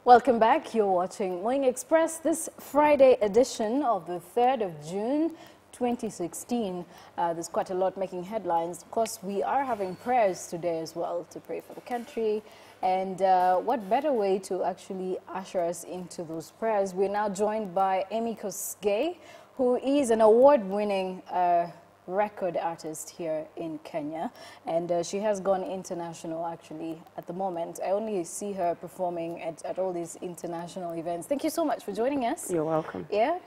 Welcome back. You're watching Morning Express, this Friday edition of the 3rd of June, 2016. There's quite a lot making headlines. Of course, we are having prayers today as well to pray for the country. And what better way to actually usher us into those prayers? We're now joined by Emmy Kosgei, who is an award-winning record artist here in Kenya, and she has gone international actually at the moment. I only see her performing at all these international events. Thank you so much for joining us. You're welcome. Yeah?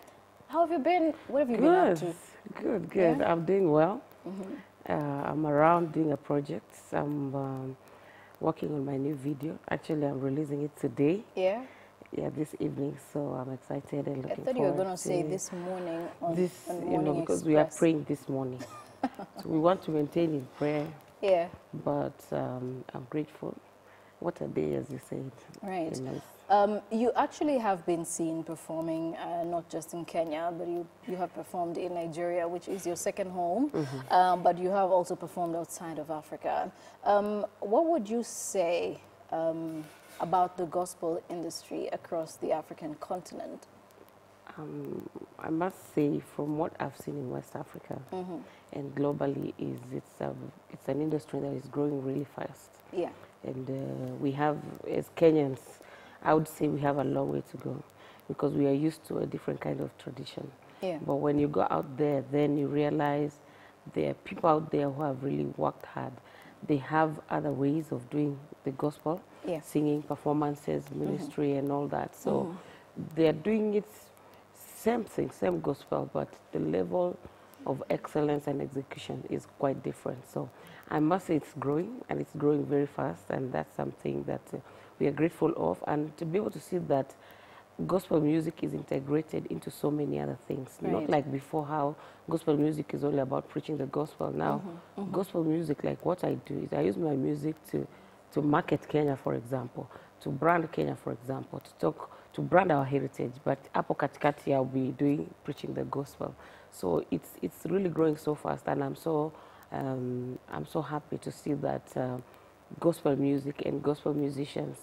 How have you been? What have you been up to? Good. Yeah? I'm doing well. I'm around doing a project. I'm working on my new video. Actually, I'm releasing it today. Yeah? Yeah, this evening, so I'm excited and looking forward. I thought you were going to say this morning on Morning because Express. we are praying this morning. So we want to maintain in prayer. Yeah. But I'm grateful. What a day, as you said. Right. You know, you actually have been seen performing not just in Kenya, but you have performed in Nigeria, which is your second home, but you have also performed outside of Africa. What would you say about the gospel industry across the African continent? I must say, from what I've seen in West Africa and globally, it's an industry that is growing really fast. Yeah. And we have, as Kenyans, I would say we have a long way to go because we are used to a different kind of tradition. Yeah. But when you go out there, then you realize there are people out there who have really worked hard. They have other ways of doing the gospel, singing, performances, ministry, and all that. So they're doing it same thing, same gospel, but the level of excellence and execution is quite different. So I must say it's growing, and it's growing very fast, and that's something that we are grateful of. And to be able to see that gospel music is integrated into so many other things, not like before how gospel music is only about preaching the gospel. Now, gospel music, like what I do is I use my music to market Kenya, for example, to brand Kenya, for example, to brand our heritage. But hapo katikati I'll be preaching the gospel. So it's really growing so fast, and I'm so happy to see that gospel music and gospel musicians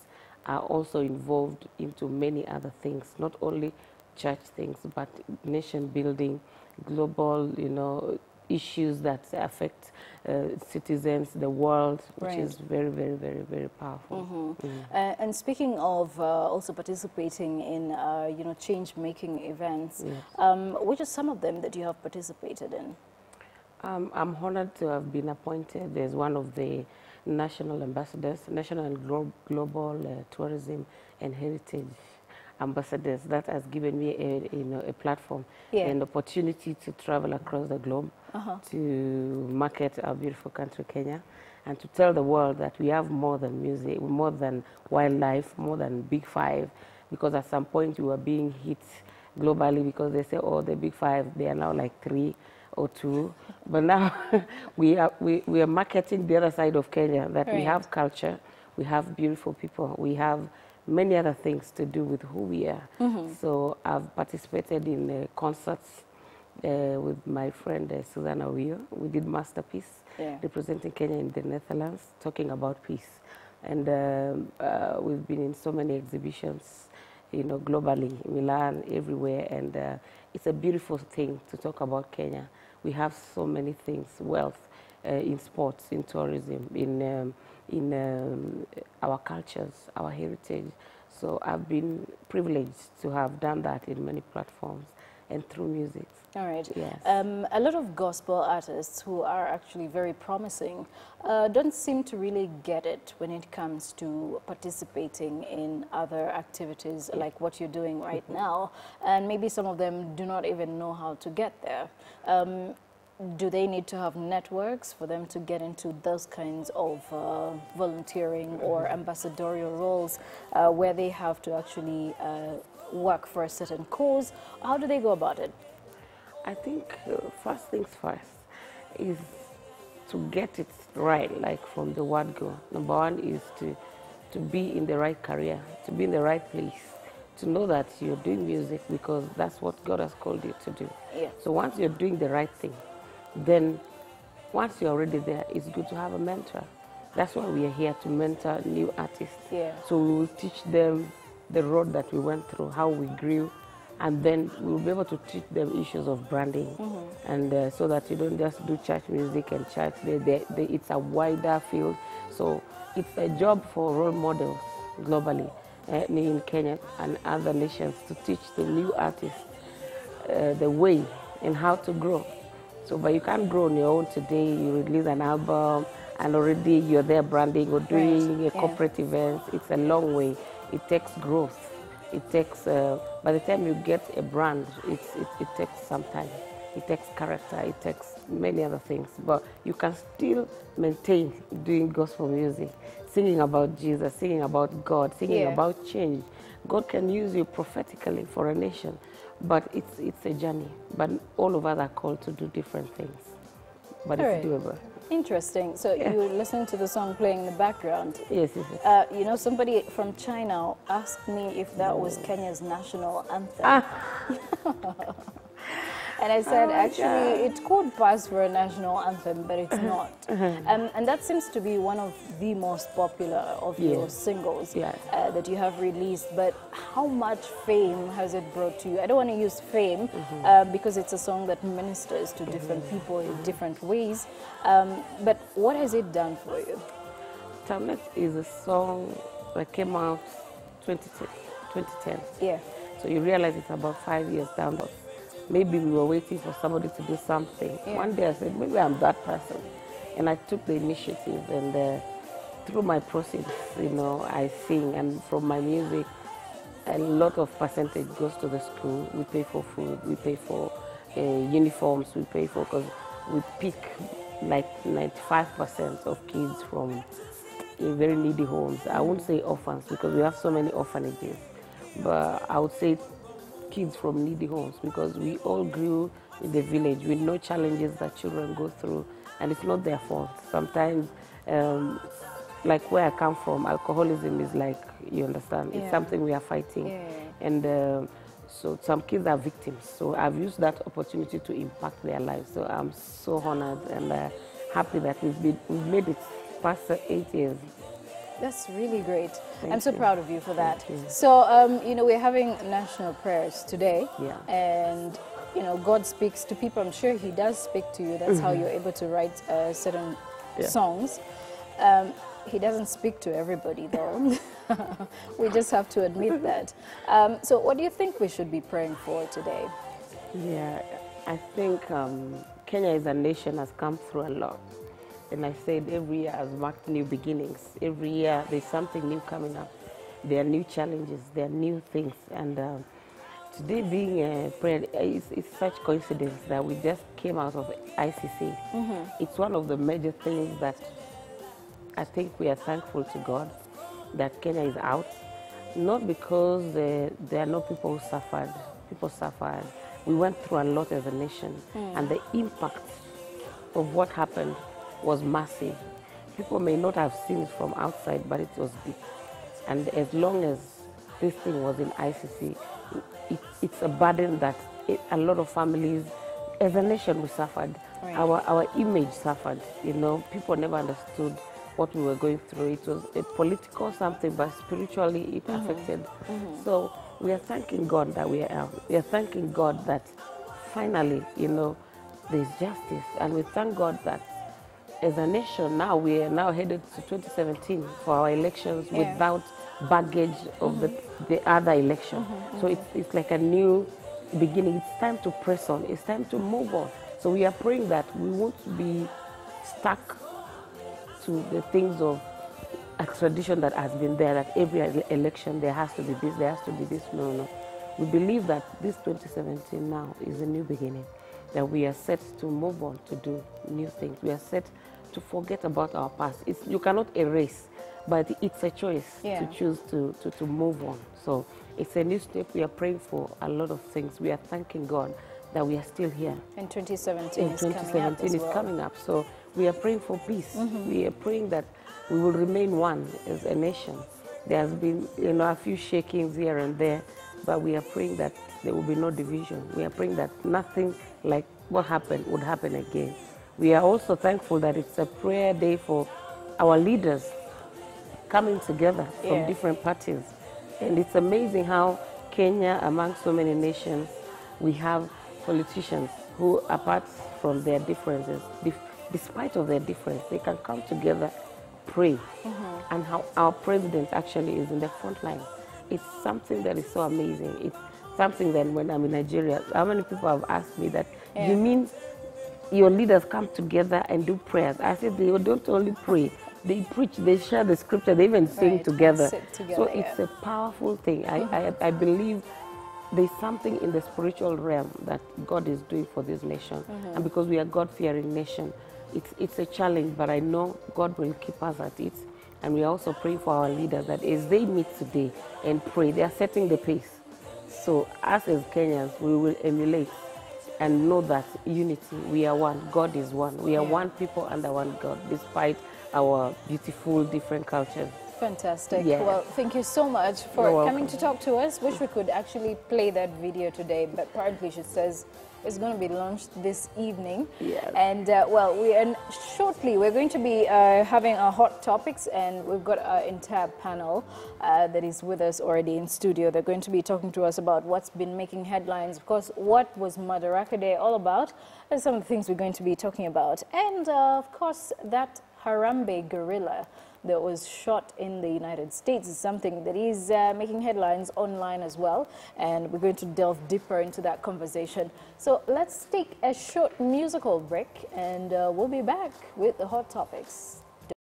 are also involved into many other things, not only church things, but nation building, global, issues that affect citizens, the world, which is very, very, very, very powerful. And speaking of also participating in, change-making events, which are some of them that you have participated in? I'm honored to have been appointed as one of the national ambassadors, national and global tourism and heritage ambassadors. That has given me a platform, an opportunity to travel across the globe to market our beautiful country, Kenya, and to tell the world that we have more than music, more than wildlife, more than Big Five, because at some point we were being hit globally because they say, oh, the Big Five, they are now like 3 or 2, but now we are marketing the other side of Kenya, that we have culture, we have beautiful people, we have many other things to do with who we are. So I've participated in concerts with my friend Susanna Wio. We did Masterpiece, representing Kenya in the Netherlands, talking about peace. And we've been in so many exhibitions, globally, Milan, everywhere, and it's a beautiful thing to talk about Kenya. We have so many things, wealth, in sports, in tourism, in our cultures, our heritage. So I've been privileged to have done that in many platforms and through music. All right. Yes. A lot of gospel artists who are actually very promising don't seem to really get it when it comes to participating in other activities like what you're doing right now. And maybe some of them do not even know how to get there. Do they need to have networks for them to get into those kinds of volunteering or ambassadorial roles where they have to actually work for a certain cause? How do they go about it? I think first things first is to get it right, like from the word go. Number one is to be in the right career, to be in the right place, to know that you're doing music because that's what God has called you to do. Yeah. So once you're doing the right thing, then once you're already there, it's good to have a mentor. That's why we are here, to mentor new artists. Yeah. So we will teach them the road that we went through, how we grew, and then we'll be able to teach them issues of branding, and so that you don't just do church music and church. It's a wider field, so it's a job for role models globally, in Kenya and other nations, to teach the new artists the way and how to grow. So, but you can't grow on your own today. You release an album and already you're there branding or doing a corporate event. It's a long way. It takes growth. It takes, by the time you get a brand, it takes some time. It takes character. It takes many other things. But you can still maintain doing gospel music, singing about Jesus, singing about God, singing about change. God can use you prophetically for a nation, but it's a journey. But all of us are called to do different things. But it's doable. Interesting. So you listen to the song playing in the background. Yes, yes, yes. You know, somebody from China asked me if that was Kenya's national anthem. And I said, actually, it could pass for a national anthem, but it's not. And that seems to be one of the most popular of your singles that you have released. But how much fame has it brought to you? I don't want to use fame because it's a song that ministers to different people in different ways. But what has it done for you? Timeless is a song that came out 2010. Yeah. So you realize it's about 5 years down. Maybe we were waiting for somebody to do something. Yeah. One day I said, maybe I'm that person. And I took the initiative, and through my process, you know, I sing, and from my music, a lot of percentage goes to the school. We pay for food, we pay for uniforms, we pay for, because we pick like 95% of kids from very needy homes. I won't say orphans because we have so many orphanages, but I would say kids from needy homes, because we all grew in the village with no challenges that children go through, and it's not their fault. Sometimes, like where I come from, alcoholism is like, you understand, it's something we are fighting. And so some kids are victims. So I've used that opportunity to impact their lives. So I'm so honored and happy that we've made it past 8 years. That's really great. I'm so proud of you for that. So, you know, we're having national prayers today. And, you know, God speaks to people. I'm sure He does speak to you. That's how you're able to write certain songs. He doesn't speak to everybody, though. We just have to admit that. So what do you think we should be praying for today? Yeah, I think Kenya as a nation has come through a lot. And I said every year has marked new beginnings. Every year there's something new coming up. There are new challenges, there are new things. And today being a prayer, it's such coincidence that we just came out of ICC. It's one of the major things that I think we are thankful to God that Kenya is out. Not because there are no people who suffered. People suffered. We went through a lot as a nation. And the impact of what happened was massive. People may not have seen it from outside, but it was big. And as long as this thing was in ICC, it's a burden that a lot of families, as a nation, we suffered. Our image suffered. You know, people never understood what we were going through. It was a political something, but spiritually it affected. So we are thanking God that we are out. We are thanking God that finally, you know, there's justice. And we thank God that as a nation, now we are now headed to 2017 for our elections without baggage of the other election. So it's like a new beginning. It's time to press on. It's time to move on. So we are praying that we won't be stuck to the things of a tradition that has been there, that every election there has to be this, there has to be this. No, no. We believe that this 2017 now is a new beginning, that we are set to move on, to do new things. We are set to forget about our past. You cannot erase, but it's a choice to choose to move on. So it's a new step. We are praying for a lot of things. We are thanking God that we are still here. And 2017 is coming up. So we are praying for peace. We are praying that we will remain one as a nation. There has been, you know, a few shakings here and there, but we are praying that there will be no division. We are praying that nothing like what happened would happen again. We are also thankful that it's a prayer day for our leaders coming together from different parties And it's amazing how Kenya, among so many nations, we have politicians who, apart from their differences, despite of their difference, they can come together, pray. And how our president actually is in the front line. It's something that is so amazing. It's something that when I'm in Nigeria, how many people have asked me that, you mean your leaders come together and do prayers? I said they don't only pray, they preach, they share the scripture, they even sing together. So it's a powerful thing. I believe there's something in the spiritual realm that God is doing for this nation. And because we are God-fearing nation, it's a challenge, but I know God will keep us at it. And we also pray for our leaders that as they meet today and pray, they are setting the pace. So us as Kenyans, we will emulate and know that unity, we are one, God is one. We are one people under one God, despite our beautiful different cultures. Fantastic. Well, thank you so much for coming to talk to us. Wish we could actually play that video today, but apparently she says it's going to be launched this evening. Yes. And well, shortly we're going to be having our hot topics, and we've got our entire panel that is with us already in studio. They're going to be talking to us about what's been making headlines, of course, what was Madaraka Day all about, and some of the things we're going to be talking about. And of course, that Harambe gorilla that was shot in the United States is something that is making headlines online as well, and we're going to delve deeper into that conversation. So let's take a short musical break, and we'll be back with the hot topics.